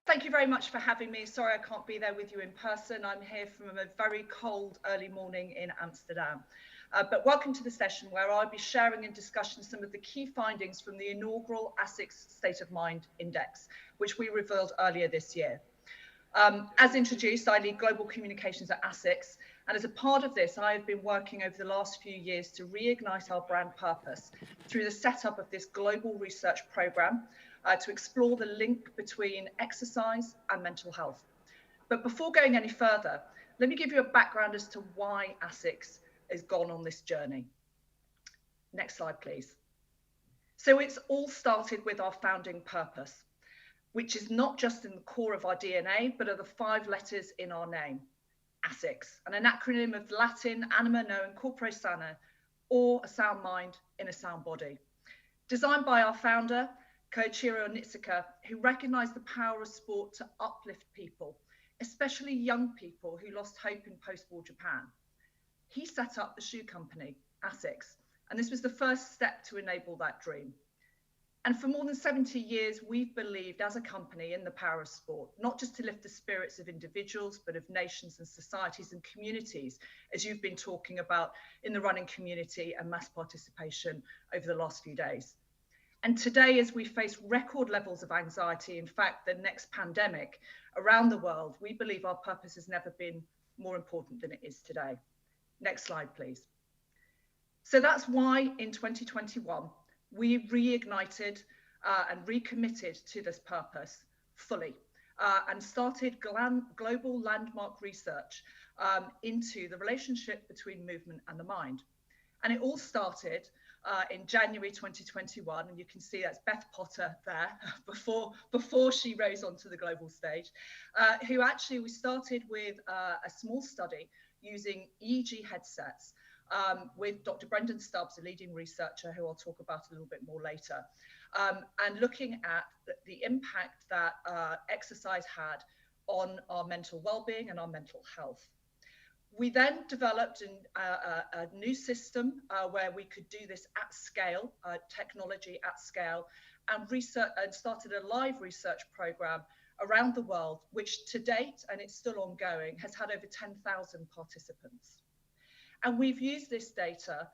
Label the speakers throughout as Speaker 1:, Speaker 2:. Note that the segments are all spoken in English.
Speaker 1: Thank you very much for having me. Sorry I can't be there with you in person. I'm here from a very cold early morning in Amsterdam. But welcome to the session where I'll be sharing and discussing some of the key findings from the inaugural ASICS State of Mind Index, which we revealed earlier this year. As introduced, I lead global communications at ASICS, and as a part of this, I have been working over the last few years to reignite our brand purpose through the setup of this global research program to explore the link between exercise and mental health. But before going any further, let me give you a background as to why ASICS has gone on this journey. Next slide, please. So it's all started with our founding purpose, which is not just in the core of our DNA, but are the 5 letters in our name, ASICS, and an acronym of Latin anima non corpore sano, or a sound mind in a sound body. Designed by our founder, Koichiro Nitsuka, who recognized the power of sport to uplift people, especially young people who lost hope in post-war Japan. He set up the shoe company, ASICS, and this was the first step to enable that dream. And for more than 70 years, we've believed as a company in the power of sport, not just to lift the spirits of individuals, but of nations and societies and communities, as you've been talking about in the running community and mass participation over the last few days. And today, as we face record levels of anxiety, in fact, the next pandemic around the world, we believe our purpose has never been more important than it is today. Next slide, please. So that's why in 2021, we reignited and recommitted to this purpose fully and started global landmark research into the relationship between movement and the mind. And it all started in January 2021, and you can see that's Beth Potter there before she rose onto the global stage, who actually we started with a small study using EEG headsets with Dr. Brendan Stubbs, a leading researcher who I'll talk about a little bit more later, and looking at the impact that exercise had on our mental well-being and our mental health. We then developed a new system where we could do this at scale, technology at scale, and started a live research program around the world, which to date, and it's still ongoing, has had over 10,000 participants. And we've used this data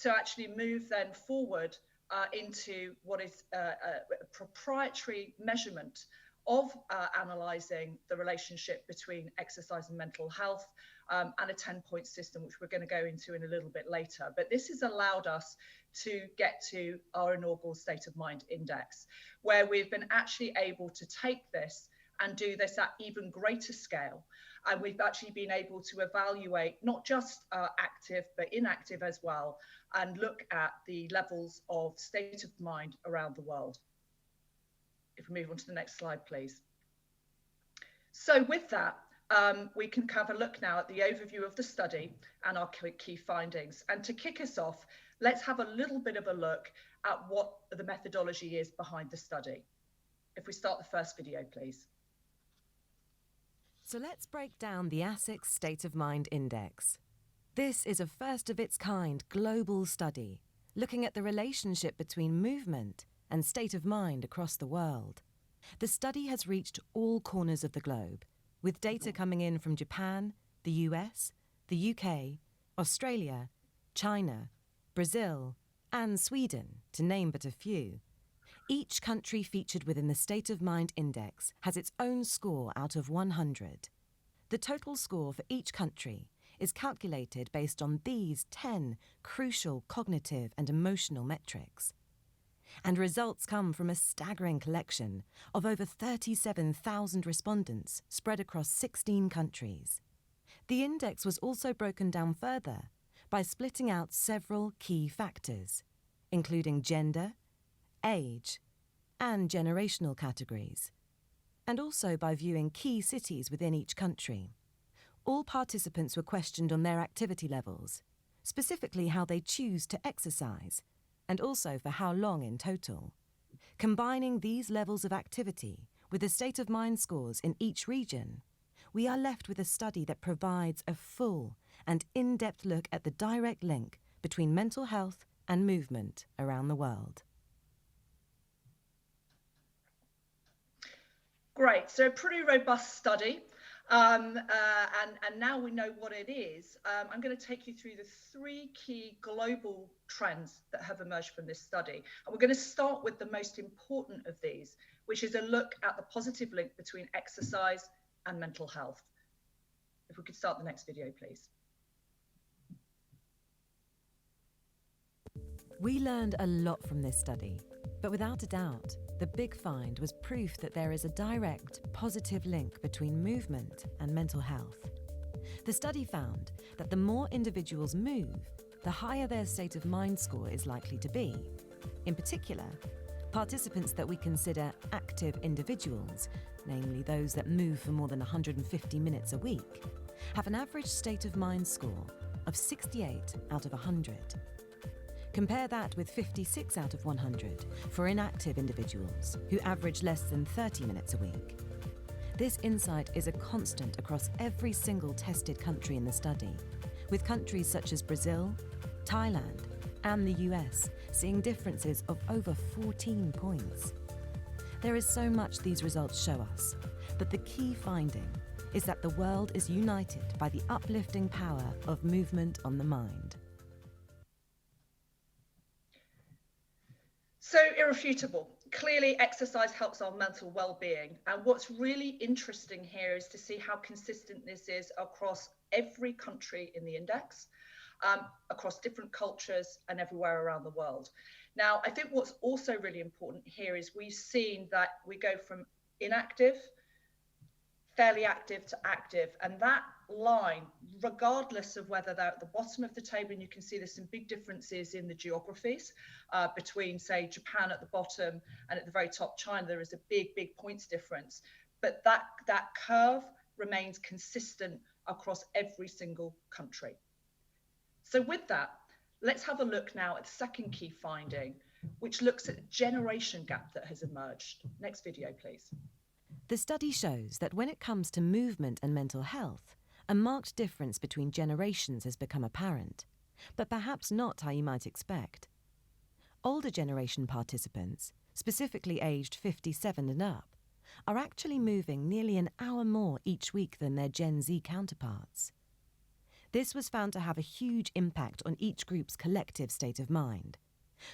Speaker 1: to actually move then forward into what is a proprietary measurement of analysing the relationship between exercise and mental health, and a 10-point system, which we're going to go into in a little bit later. But this has allowed us to get to our inaugural State of Mind Index, where we've been actually able to take this and do this at even greater scale. And we've actually been able to evaluate not just active, but inactive as well, and look at the levels of state of mind around the world. If we move on to the next slide, please. So with that, we can have a look now at the overview of the study and our key findings. And to kick us off, let's have a little bit of a look at what the methodology is behind the study. If we start the first video, please.
Speaker 2: So let's break down the ASICS State of Mind Index. This is a first-of-its-kind global study looking at the relationship between movement and state of mind across the world. The study has reached all corners of the globe, with data coming in from Japan, the US, the UK, Australia, China, Brazil, and Sweden, to name but a few. Each country featured within the State of Mind Index has its own score out of 100. The total score for each country is calculated based on these 10 crucial cognitive and emotional metrics. And results come from a staggering collection of over 37,000 respondents spread across 16 countries. The index was also broken down further by splitting out several key factors, including gender, age, and generational categories, and also by viewing key cities within each country. All participants were questioned on their activity levels, specifically how they choose to exercise, and also for how long in total. Combining these levels of activity with the state of mind scores in each region, we are left with a study that provides a full and in-depth look at the direct link between mental health and movement around the world.
Speaker 1: Great, so a pretty robust study. And now we know what it is. I'm going to take you through the 3 key global trends that have emerged from this study. And we're going to start with the most important of these, which is a look at the positive link between exercise and mental health. If we could start the next video, please.
Speaker 2: We learned a lot from this study, but without a doubt, the big find was proof that there is a direct, positive link between movement and mental health. The study found that the more individuals move, the higher their state of mind score is likely to be. In particular, participants that we consider active individuals, namely those that move for more than 150 minutes a week, have an average state of mind score of 68 out of 100. Compare that with 56 out of 100 for inactive individuals who average less than 30 minutes a week. This insight is a constant across every single tested country in the study, with countries such as Brazil, Thailand, and the US seeing differences of over 14 points. There is so much these results show us, but the key finding is that the world is united by the uplifting power of movement on the mind.
Speaker 1: So irrefutable. Clearly, exercise helps our mental well-being. And what's really interesting here is to see how consistent this is across every country in the index, across different cultures and everywhere around the world. Now, I think what's also really important here is we've seen that we go from inactive, fairly active to active, and that line, regardless of whether they're at the bottom of the table, and you can see there's some big differences in the geographies between, say, Japan at the bottom and at the very top China, there is a big points difference, but that curve remains consistent across every single country. So with that, let's have a look now at the second key finding, which looks at the generation gap that has emerged. Next video, please.
Speaker 2: The study shows that when it comes to movement and mental health, a marked difference between generations has become apparent, but perhaps not how you might expect. Older generation participants, specifically aged 57 and up, are actually moving nearly an hour more each week than their Gen Z counterparts. This was found to have a huge impact on each group's collective state of mind,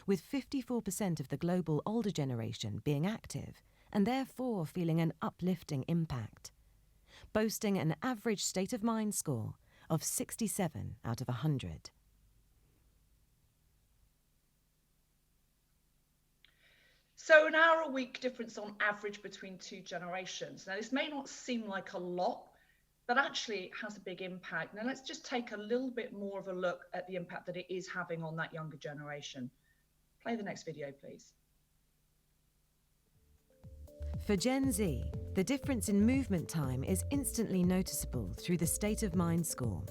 Speaker 2: with 54% of the global older generation being active and therefore feeling an uplifting impact, boasting an average state of mind score of 67 out of 100.
Speaker 1: So an hour a week difference on average between 2 generations. Now, this may not seem like a lot, but actually it has a big impact. Now, let's just take a little bit more of a look at the impact that it is having on that younger generation. Play the next video, please.
Speaker 2: For Gen Z, the difference in movement time is instantly noticeable through the state of mind score.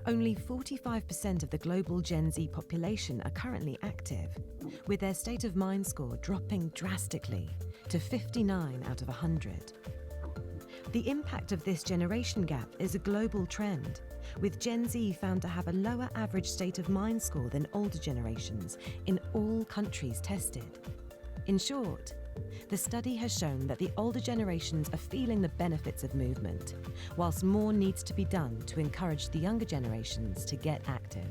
Speaker 2: Only 45% of the global Gen Z population are currently active, with their state of mind score dropping drastically to 59 out of 100. The impact of this generation gap is a global trend, with Gen Z found to have a lower average state of mind score than older generations in all countries tested. In short, the study has shown that the older generations are feeling the benefits of movement, whilst more needs to be done to encourage the younger generations to get active.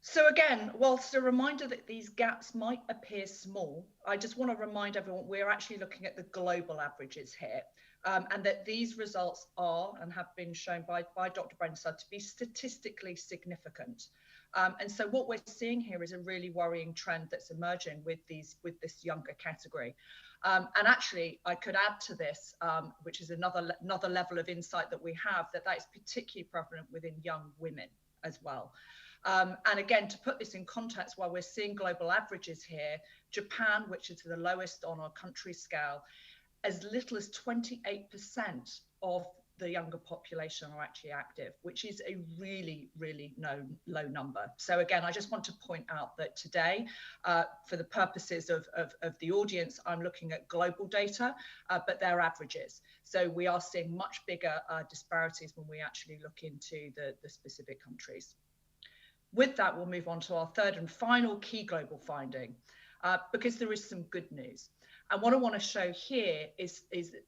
Speaker 1: So again, whilst a reminder that these gaps might appear small, I just want to remind everyone we're actually looking at the global averages here, and that these results are and have been shown by Dr. Brensard to be statistically significant. And so what we're seeing here is a really worrying trend that's emerging with this younger category. And actually, I could add to this, which is another level of insight that we have, that is particularly prevalent within young women as well. And again, to put this in context, while we're seeing global averages here, Japan, which is the lowest on our country scale, as little as 28% of the younger population are actually active, which is a really, really low number. So again, I just want to point out that today, for the purposes of the audience, I'm looking at global data, but they're averages. So we are seeing much bigger disparities when we actually look into the specific countries. With that, we'll move on to our third and final key global finding, because there is some good news. And what I want to show here is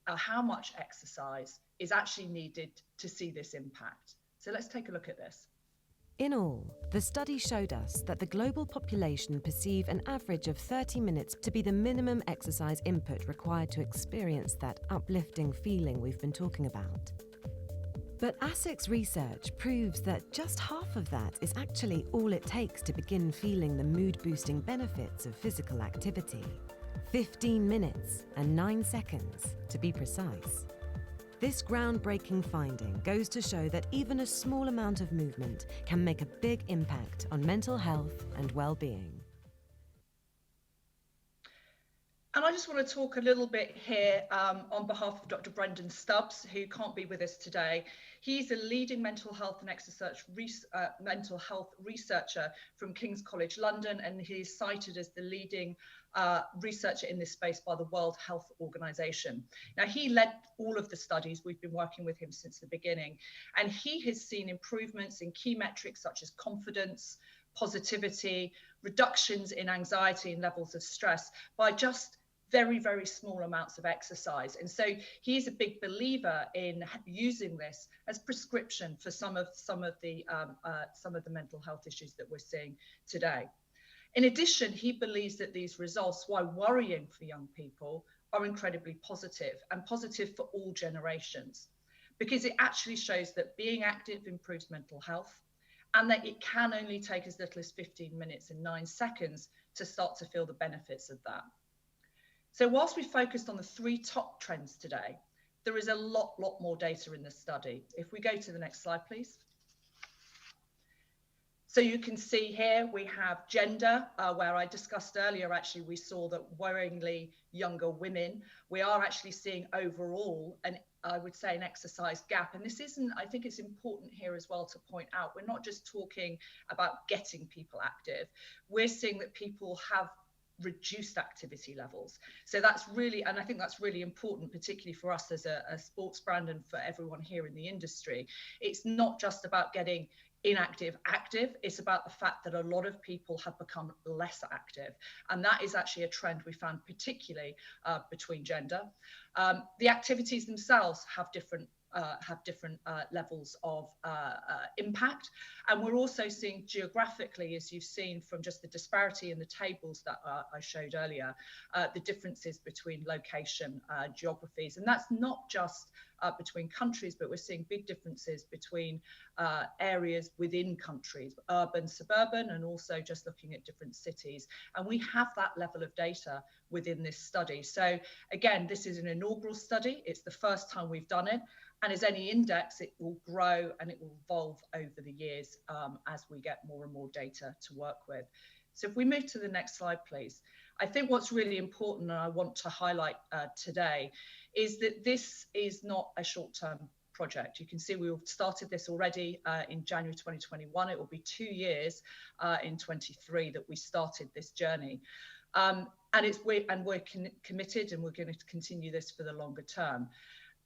Speaker 1: how much exercise is actually needed to see this impact. So let's take a look at this.
Speaker 2: In all, the study showed us that the global population perceive an average of 30 minutes to be the minimum exercise input required to experience that uplifting feeling we've been talking about. But ASICS research proves that just half of that is actually all it takes to begin feeling the mood-boosting benefits of physical activity. 15 minutes and 9 seconds, to be precise. This groundbreaking finding goes to show that even a small amount of movement can make a big impact on mental health and well-being.
Speaker 1: And I just want to talk a little bit here on behalf of Dr. Brendan Stubbs, who can't be with us today. He's a leading mental health and exercise mental health researcher from King's College London, and he is cited as the leading researcher in this space by the World Health Organization. Now, he led all of the studies. We've been working with him since the beginning, and he has seen improvements in key metrics such as confidence, positivity, reductions in anxiety and levels of stress by just very, very small amounts of exercise. And so he's a big believer in using this as prescription for some of the mental health issues that we're seeing today. In addition, he believes that these results, while worrying for young people, are incredibly positive, and positive for all generations, because it actually shows that being active improves mental health, and that it can only take as little as 15 minutes and 9 seconds to start to feel the benefits of that. So whilst we focused on the 3 top trends today, there is a lot more data in the study. If we go to the next slide, please. So you can see here we have gender, where I discussed earlier, actually, we saw that worryingly younger women, we are actually seeing overall I would say an exercise gap. And this isn't, I think it's important here as well to point out, we're not just talking about getting people active. We're seeing that people have reduced activity levels. So that's really, and I think that's really important, particularly for us as a sports brand and for everyone here in the industry. It's not just about getting inactive active, it's about the fact that a lot of people have become less active, and that is actually a trend we found, particularly between gender. The activities themselves have different levels of impact, and we're also seeing geographically, as you've seen from just the disparity in the tables that I showed earlier, the differences between location, geographies, and that's not just between countries, but we're seeing big differences between areas within countries, urban, suburban, and also just looking at different cities. And we have that level of data within this study. So again, this is an inaugural study. It's the first time we've done it. And as any index, it will grow and it will evolve over the years as we get more and more data to work with. So if we move to the next slide, please. I think what's really important, and I want to highlight today, is that this is not a short-term project. You can see we've started this already in January 2021. It will be 2 years in 23 that we started this journey. And we're committed, and we're going to continue this for the longer term.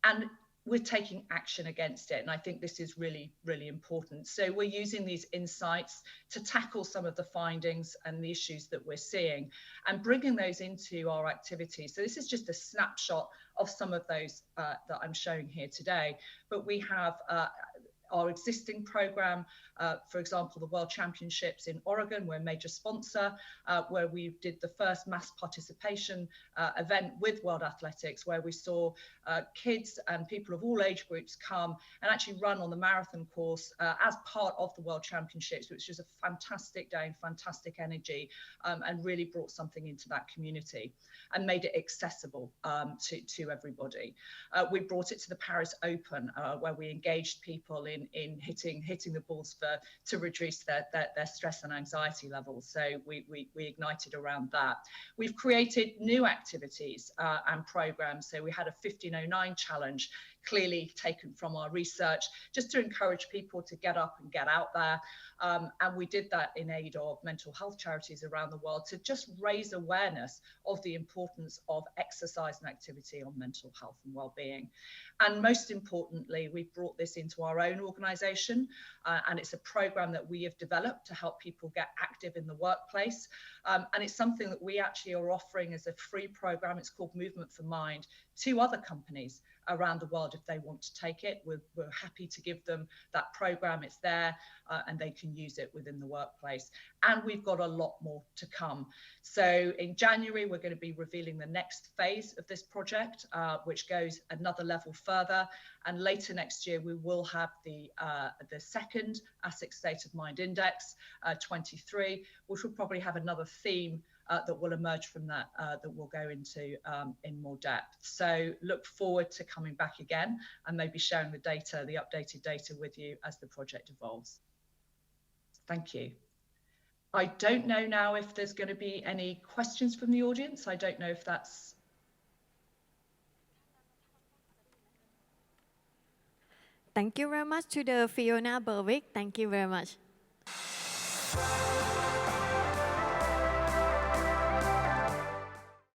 Speaker 1: And we're taking action against it. And I think this is really, really important. So we're using these insights to tackle some of the findings and the issues that we're seeing and bringing those into our activities. So this is just a snapshot of some of those that I'm showing here today. But we have our existing program, for example, the World Championships in Oregon, we're a major sponsor, where we did the first mass participation event with World Athletics, where we saw kids and people of all age groups come and actually run on the marathon course as part of the World Championships, which was a fantastic day and fantastic energy, and really brought something into that community and made it accessible to everybody. We brought it to the Paris Open, where we engaged people in hitting the balls to reduce their stress and anxiety levels. So we ignited around that. We've created new activities and programs. So we had a 1509 challenge clearly taken from our research, just to encourage people to get up and get out there. And we did that in aid of mental health charities around the world to just raise awareness of the importance of exercise and activity on mental health and well-being. And most importantly, we've brought this into our own organisation, and it's a programme that we have developed to help people get active in the workplace. And it's something that we actually are offering as a free programme. It's called Movement for Mind, to other companies around the world if they want to take it. We're happy to give them that programme. It's there and they can use it within the workplace. And we've got a lot more to come. So in January, we're going to be revealing the next phase of this project, which goes another level further. And later next year, we will have the second ASICS State of Mind Index 23, which will probably have another theme that will emerge from that that we'll go into in more depth. So look forward to coming back again and maybe sharing the data, the updated data with you as the project evolves. Thank you. I don't know now if there's going to be any questions from the audience. I don't know if that's...
Speaker 3: Thank you very much to the Fiona Berwick. Thank you very much.